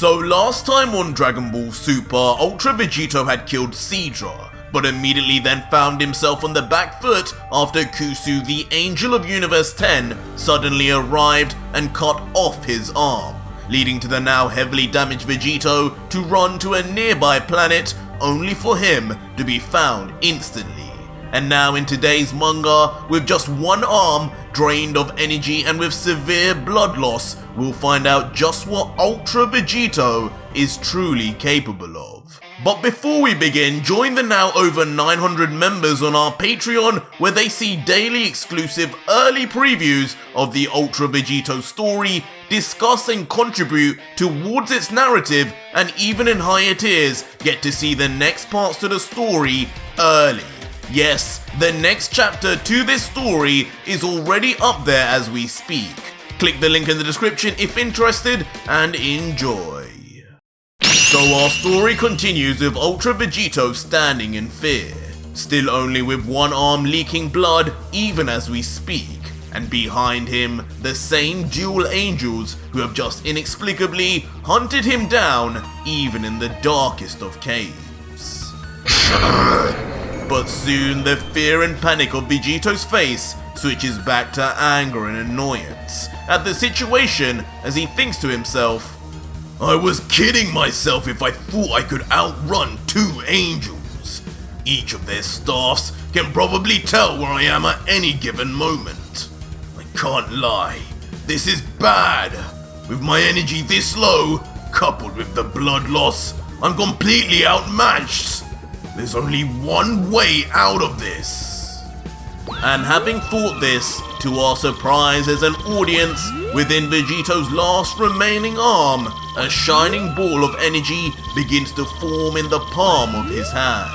So last time on Dragon Ball Super, Ultra Vegito had killed Seadra, but immediately then found himself on the back foot after Kusu, the Angel of Universe 10, suddenly arrived and cut off his arm, leading to the now heavily damaged Vegito to run to a nearby planet only for him to be found instantly. And now in today's manga, with just one arm, drained of energy and with severe blood loss, we'll find out just what Ultra Vegito is truly capable of. But before we begin, join the now over 900 members on our Patreon, where they see daily exclusive early previews of the Ultra Vegito story, discuss and contribute towards its narrative, and even in higher tiers, get to see the next parts to the story early. Yes, the next chapter to this story is already up there as we speak. Click the link in the description if interested, and enjoy. So our story continues with Ultra Vegito standing in fear, still only with one arm leaking blood even as we speak, and behind him the same dual angels who have just inexplicably hunted him down even in the darkest of caves. But soon the fear and panic of Vegito's face switches back to anger and annoyance at the situation as he thinks to himself, I was kidding myself if I thought I could outrun two angels. Each of their staffs can probably tell where I am at any given moment. I can't lie, this is bad. With my energy this low, coupled with the blood loss, I'm completely outmatched. There's only one way out of this. And having thought this, to our surprise as an audience, within Vegito's last remaining arm, a shining ball of energy begins to form in the palm of his hand.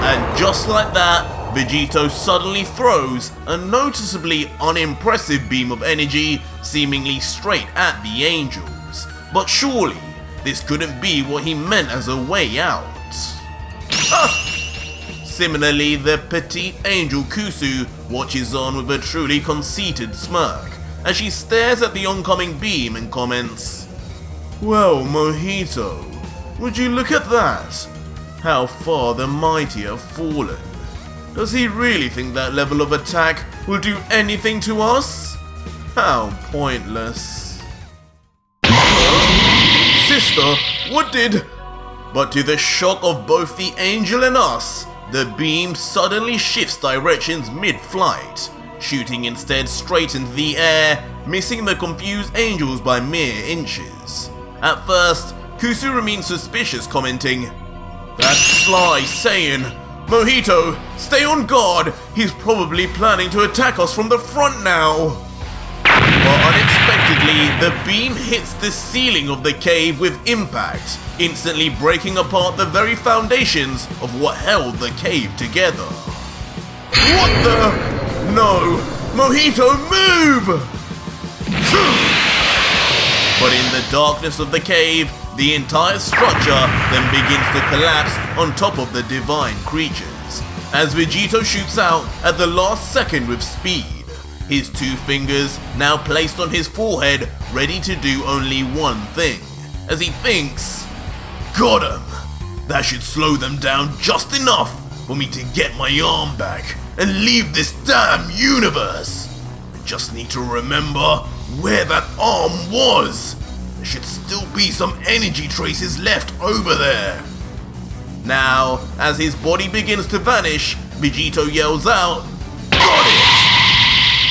And just like that, Vegito suddenly throws a noticeably unimpressive beam of energy seemingly straight at the angels. But surely, this couldn't be what he meant as a way out. Similarly, the petite angel Kusu watches on with a truly conceited smirk as she stares at the oncoming beam and comments, Well, Mojito, would you look at that? How far the mighty have fallen. Does he really think that level of attack will do anything to us? How pointless. Sister, what did... But to the shock of both the angel and us, the beam suddenly shifts directions mid-flight, shooting instead straight into the air, missing the confused angels by mere inches. At first, Kusu remains suspicious, commenting, That's sly Saiyan. Mojito, stay on guard, he's probably planning to attack us from the front now. But unexpectedly, the beam hits the ceiling of the cave with impact, instantly breaking apart the very foundations of what held the cave together. What the? No! Mojito, move! But in the darkness of the cave, the entire structure then begins to collapse on top of the divine creatures, as Vegito shoots out at the last second with speed. His two fingers now placed on his forehead, ready to do only one thing, as he thinks, Got him! That should slow them down just enough for me to get my arm back and leave this damn universe. I just need to remember where that arm was. There should still be some energy traces left over there. Now, as his body begins to vanish, Vegito yells out, Got it!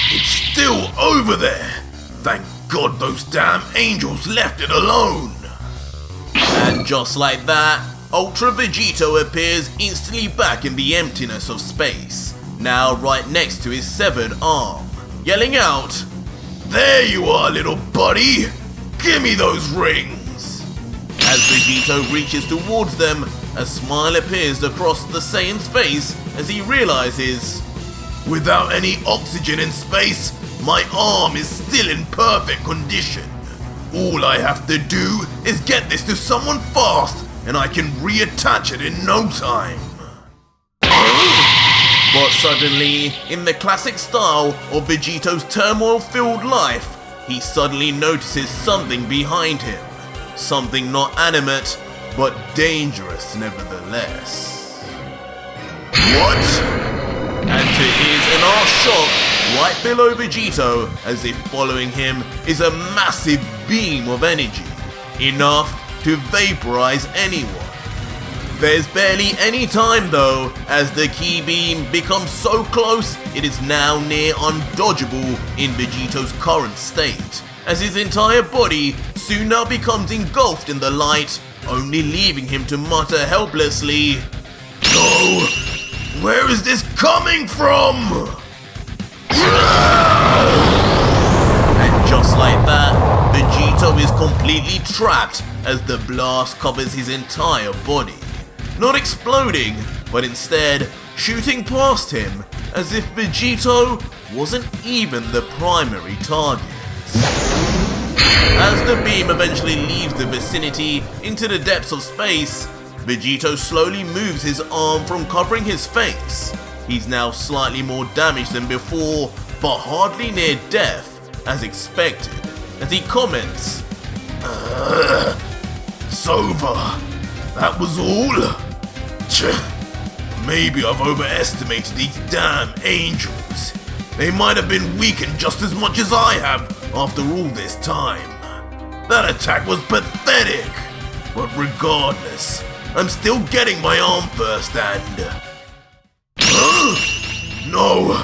It's still over there! Thank God those damn angels left it alone! And just like that, Ultra Vegito appears instantly back in the emptiness of space, now right next to his severed arm, yelling out, There you are, little buddy! Give me those rings! As Vegito reaches towards them, a smile appears across the Saiyan's face as he realizes, Without any oxygen in space, my arm is still in perfect condition. All I have to do is get this to someone fast, and I can reattach it in no time. But suddenly, in the classic style of Vegito's turmoil-filled life, he suddenly notices something behind him. Something not animate, but dangerous nevertheless. What? And to his and our shock, right below Vegito, as if following him, is a massive beam of energy, enough to vaporize anyone. There's barely any time though, as the key beam becomes so close it is now near undodgeable in Vegito's current state, as his entire body soon now becomes engulfed in the light, only leaving him to mutter helplessly, "No! Where is this coming from?" And just like that, Vegito is completely trapped as the blast covers his entire body. Not exploding, but instead shooting past him as if Vegito wasn't even the primary target. As the beam eventually leaves the vicinity into the depths of space, Vegito slowly moves his arm from covering his face. He's now slightly more damaged than before, but hardly near death, as expected, as he comments, "It's over. That was all? Maybe I've overestimated these damn angels. They might have been weakened just as much as I have after all this time. That attack was pathetic, but regardless, I'm still getting my arm first and..." No! No!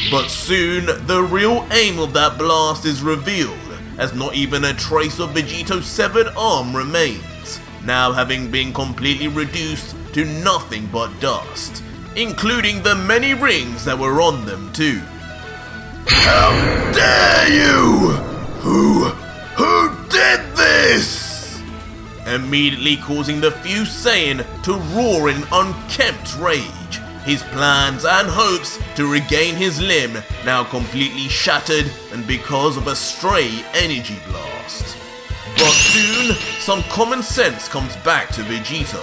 But soon, the real aim of that blast is revealed, as not even a trace of Vegito's severed arm remains, now having been completely reduced to nothing but dust, including the many rings that were on them too. How dare you! Who did this? Immediately causing the few Saiyan to roar in unkempt rage, his plans and hopes to regain his limb now completely shattered, and because of a stray energy blast. But soon, some common sense comes back to Vegito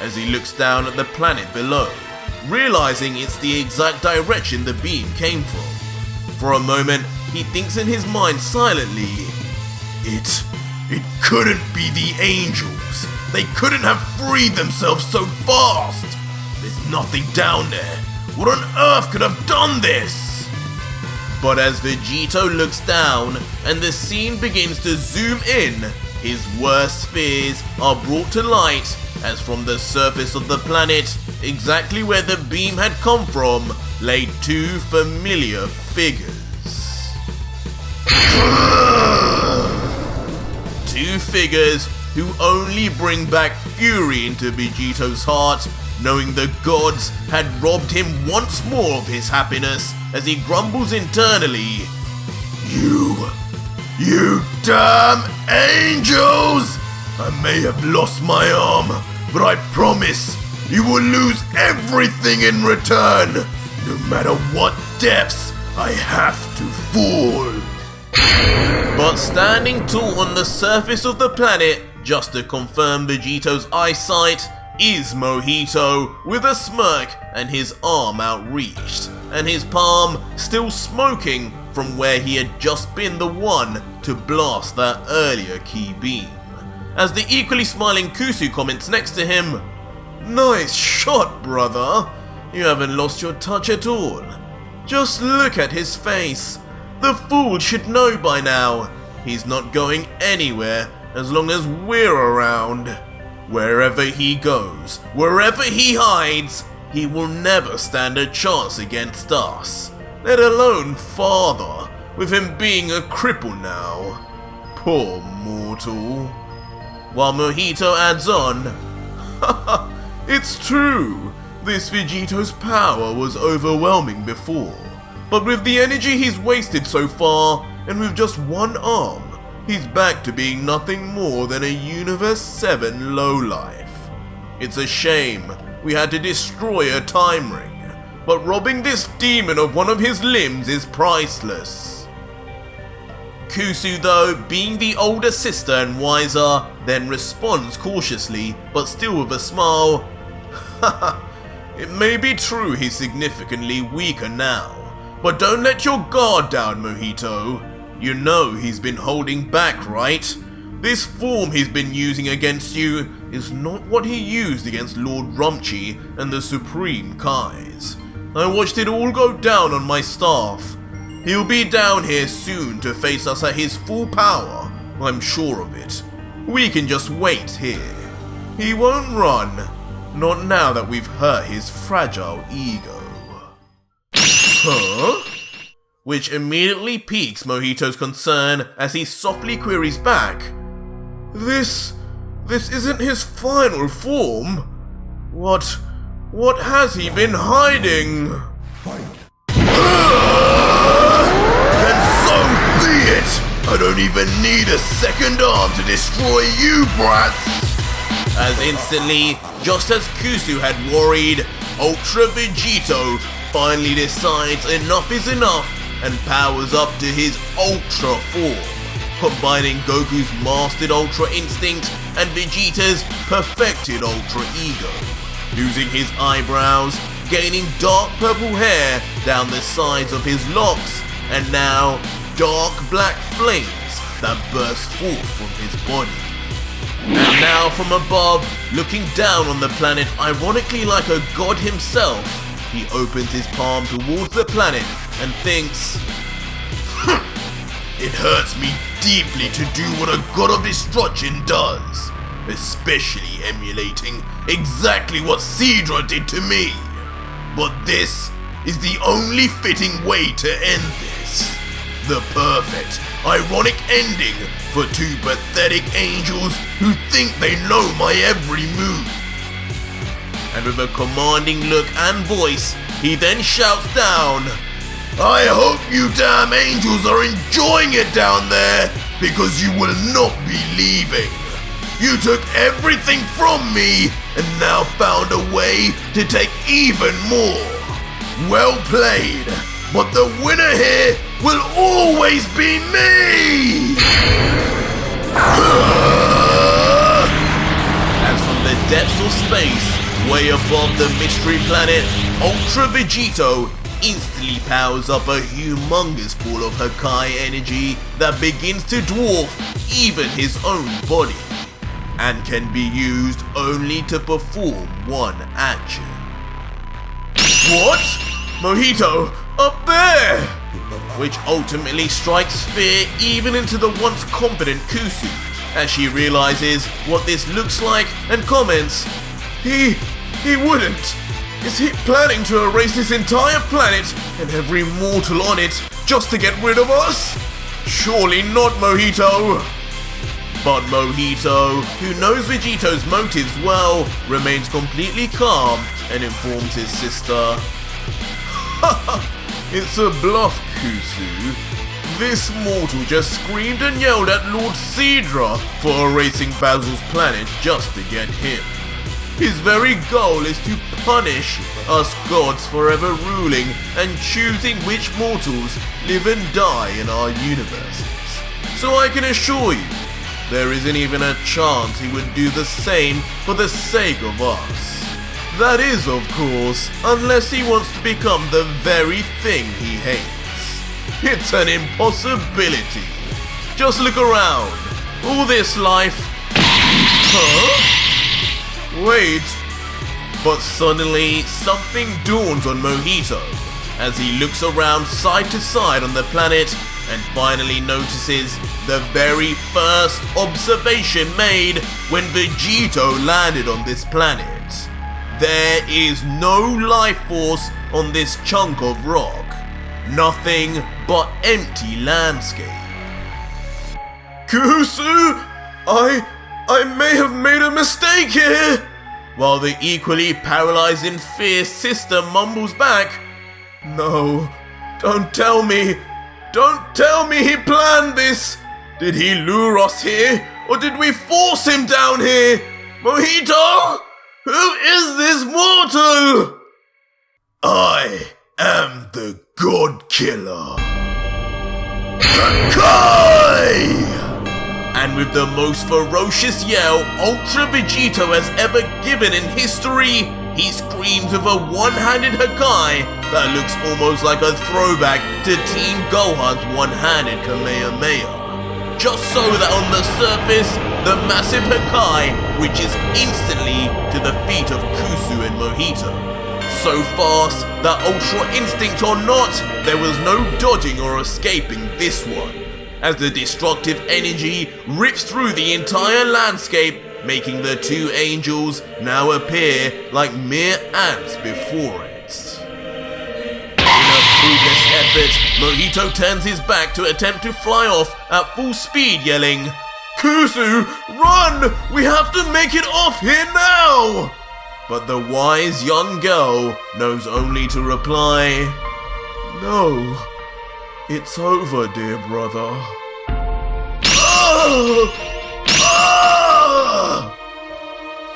as he looks down at the planet below, realizing it's the exact direction the beam came from. For a moment, he thinks in his mind silently, It couldn't be the angels. They couldn't have freed themselves so fast. There's nothing down there. What on earth could have done this? But as Vegito looks down and the scene begins to zoom in, his worst fears are brought to light as from the surface of the planet, exactly where the beam had come from, lay two familiar figures. Two figures who only bring back fury into Vegito's heart, knowing the gods had robbed him once more of his happiness as he grumbles internally, You damn angels! I may have lost my arm, but I promise you will lose everything in return, no matter what depths I have to fall. But standing tall on the surface of the planet, just to confirm Vegito's eyesight, is Mojito with a smirk and his arm outreached, and his palm still smoking from where he had just been the one to blast that earlier key beam. As the equally smiling Kusu comments next to him, "Nice shot, brother. You haven't lost your touch at all. Just look at his face. The fool should know by now. He's not going anywhere as long as we're around. Wherever he goes, wherever he hides, he will never stand a chance against us, let alone father, with him being a cripple now. Poor mortal." While Mojito adds on, "Haha, it's true, this Vegito's power was overwhelming before, but with the energy he's wasted so far, and with just one arm, he's back to being nothing more than a Universe 7 lowlife. It's a shame we had to destroy a time ring, but robbing this demon of one of his limbs is priceless." Kusu, though, being the older sister and wiser, then responds cautiously, but still with a smile, "Haha, It may be true he's significantly weaker now, but don't let your guard down, Mojito. You know he's been holding back, right? This form he's been using against you is not what he used against Lord Rumchi and the Supreme Kais. I watched it all go down on my staff. He'll be down here soon to face us at his full power, I'm sure of it. We can just wait here. He won't run, not now that we've hurt his fragile ego. Huh? Which immediately piques Mojito's concern as he softly queries back, This isn't his final form. What has he been hiding? Then so be it! I don't even need a second arm to destroy you, brats! As instantly, just as Kusu had worried, Ultra Vegito finally decides enough is enough and powers up to his Ultra form, combining Goku's mastered Ultra Instinct and Vegeta's perfected Ultra Ego, losing his eyebrows, gaining dark purple hair down the sides of his locks, and now dark black flames that burst forth from his body. And now from above, looking down on the planet ironically like a god himself, he opens his palm towards the planet and thinks, It hurts me deeply to do what a god of destruction does, especially emulating exactly what Sidra did to me. But this is the only fitting way to end this. The perfect, ironic ending for two pathetic angels who think they know my every move. And with a commanding look and voice, he then shouts down, I hope you damn angels are enjoying it down there, because you will not be leaving. You took everything from me and now found a way to take even more. Well played, but the winner here will always be me! As from the depths of space, way above the mystery planet, Ultra Vegito instantly powers up a humongous ball of Hakai energy that begins to dwarf even his own body, and can be used only to perform one action. What? Mojito, up there! Which ultimately strikes fear even into the once confident Kusu, as she realizes what this looks like and comments, He wouldn't. Is he planning to erase this entire planet and every mortal on it just to get rid of us? Surely not, Mojito! But Mojito, who knows Vegito's motives well, remains completely calm and informs his sister, It's a bluff, Kusu. This mortal just screamed and yelled at Lord Sidra for erasing Basil's planet just to get him. His very goal is to punish us gods forever ruling and choosing which mortals live and die in our universes. So I can assure you, there isn't even a chance he would do the same for the sake of us. That is, of course, unless he wants to become the very thing he hates. It's an impossibility. Just look around. All this life... Huh? Wait. But suddenly, something dawns on Mojito as he looks around side to side on the planet and finally notices the very first observation made when Vegito landed on this planet. There is no life force on this chunk of rock. Nothing but empty landscape. Kusu, I may have made a mistake here! While the equally paralyzed in fear sister mumbles back, No, don't tell me he planned this! Did he lure us here, or did we force him down here? Mojito? Who is this mortal? I am the God Killer. Hakai! And with the most ferocious yell Ultra Vegito has ever given in history, he screams with a one-handed Hakai that looks almost like a throwback to Team Gohan's one-handed Kamehameha. Just so that on the surface, the massive Hakai reaches instantly to the feet of Kusu and Mojito. So fast that Ultra Instinct or not, there was no dodging or escaping this one, as the destructive energy rips through the entire landscape, making the two angels now appear like mere ants before it. In a fruitless effort, Mojito turns his back to attempt to fly off at full speed, yelling, "Kusu, run! We have to make it off here now!" But the wise young girl knows only to reply, "No, it's over, dear brother."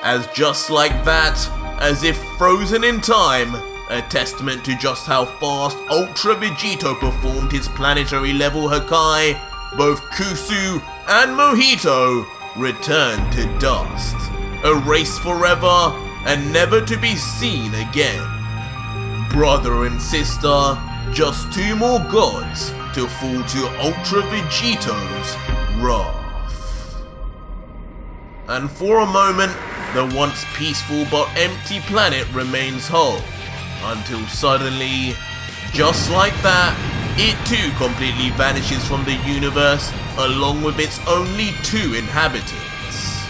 As just like that, as if frozen in time, a testament to just how fast Ultra Vegito performed his planetary level Hakai, both Kusu and Mojito returned to dust, erased forever and never to be seen again. Brother and sister, just two more gods to fall to Ultra Vegito's wrath. And for a moment, the once peaceful but empty planet remains whole, until suddenly, just like that, it too completely vanishes from the universe along with its only two inhabitants.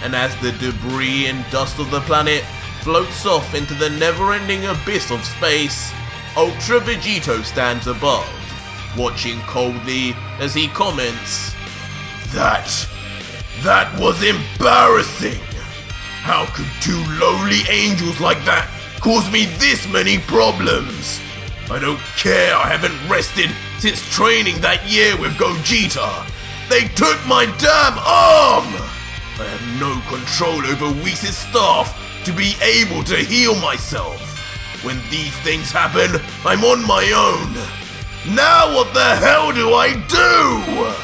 And as the debris and dust of the planet floats off into the never-ending abyss of space, Ultra Vegito stands above, watching coldly as he comments, That was embarrassing! How could two lowly angels like that cause me this many problems? I don't care I haven't rested since training that year with Gogeta. They took my damn arm! I have no control over Whis' staff to be able to heal myself. When these things happen, I'm on my own. Now what the hell do I do?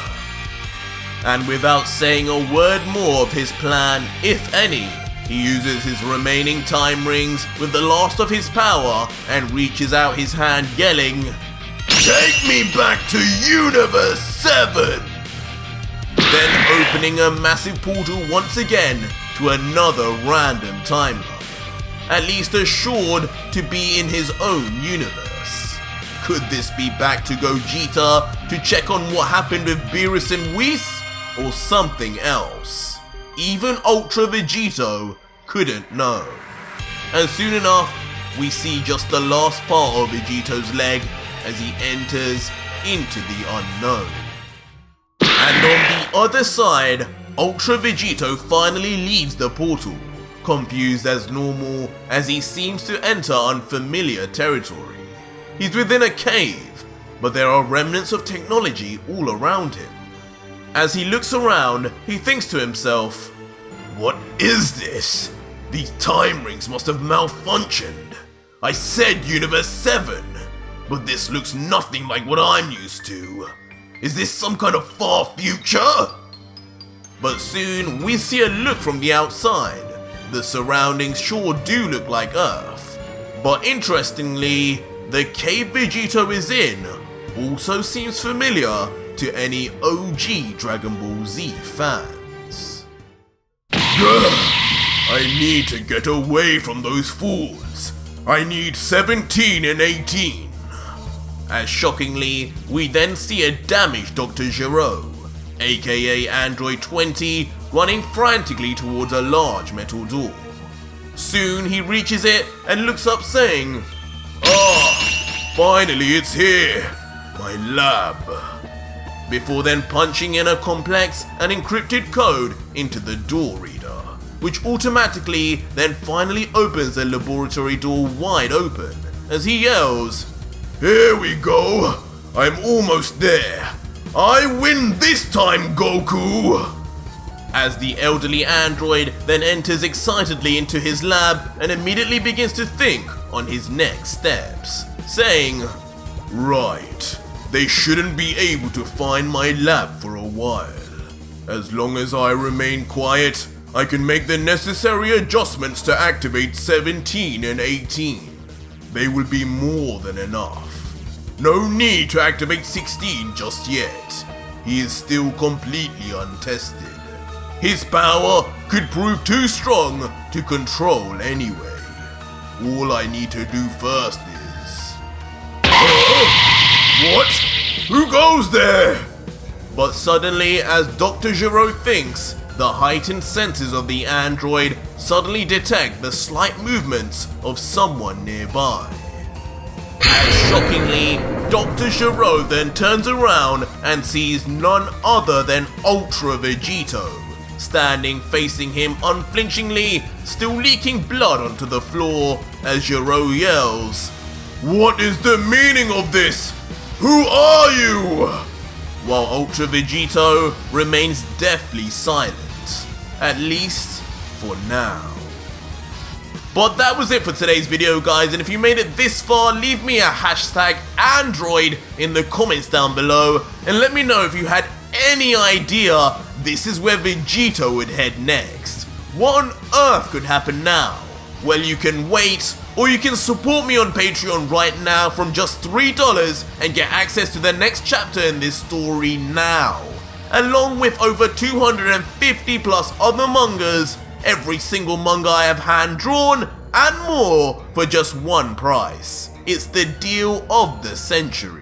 And without saying a word more of his plan, if any, he uses his remaining time rings with the last of his power and reaches out his hand yelling, "Take me back to Universe 7! Then opening a massive portal once again to another random timeline, at least assured to be in his own universe. Could this be back to Gogeta to check on what happened with Beerus and Whis, or something else? Even Ultra Vegito couldn't know. And soon enough, we see just the last part of Vegito's leg as he enters into the unknown. And on the other side, Ultra Vegito finally leaves the portal, confused as normal as he seems to enter unfamiliar territory. He's within a cave, but there are remnants of technology all around him. As he looks around, he thinks to himself, "What is this? These time rings must have malfunctioned. I said Universe 7, but this looks nothing like what I'm used to. Is this some kind of far future?" But soon we see a look from the outside. The surroundings sure do look like Earth. But interestingly, the cave Vegito is in also seems familiar to any OG Dragon Ball Z fans. I need to get away from those fools. I need 17 and 18. As shockingly, we then see a damaged Dr. Gero, aka Android 20, running frantically towards a large metal door. Soon he reaches it and looks up saying, finally it's here, my lab. Before then punching in a complex and encrypted code into the door reader, which automatically then finally opens the laboratory door wide open as he yells, "Here we go! I'm almost there! I win this time, Goku!" As the elderly android then enters excitedly into his lab and immediately begins to think on his next steps, saying, "Right, they shouldn't be able to find my lab for a while. As long as I remain quiet, I can make the necessary adjustments to activate 17 and 18. They will be more than enough. No need to activate 16 just yet. He is still completely untested. His power could prove too strong to control anyway. All I need to do first is... What? Who goes there? But suddenly, as Dr. Giro thinks, the heightened senses of the android suddenly detect the slight movements of someone nearby. As shockingly, Dr. Giro then turns around and sees none other than Ultra Vegito, standing facing him unflinchingly, still leaking blood onto the floor as Giro yells, "What is the meaning of this? Who are you?" While Ultra Vegito remains deathly silent, at least for now. But that was it for today's video, guys, and if you made it this far, leave me a hashtag Android in the comments down below and let me know if you had any idea this is where Vegito would head next. What on earth could happen now? Well, you can wait, or you can support me on Patreon right now from just $3 and get access to the next chapter in this story now, along with over 250 plus other mangas, every single manga I have hand drawn, and more for just one price. It's the deal of the century.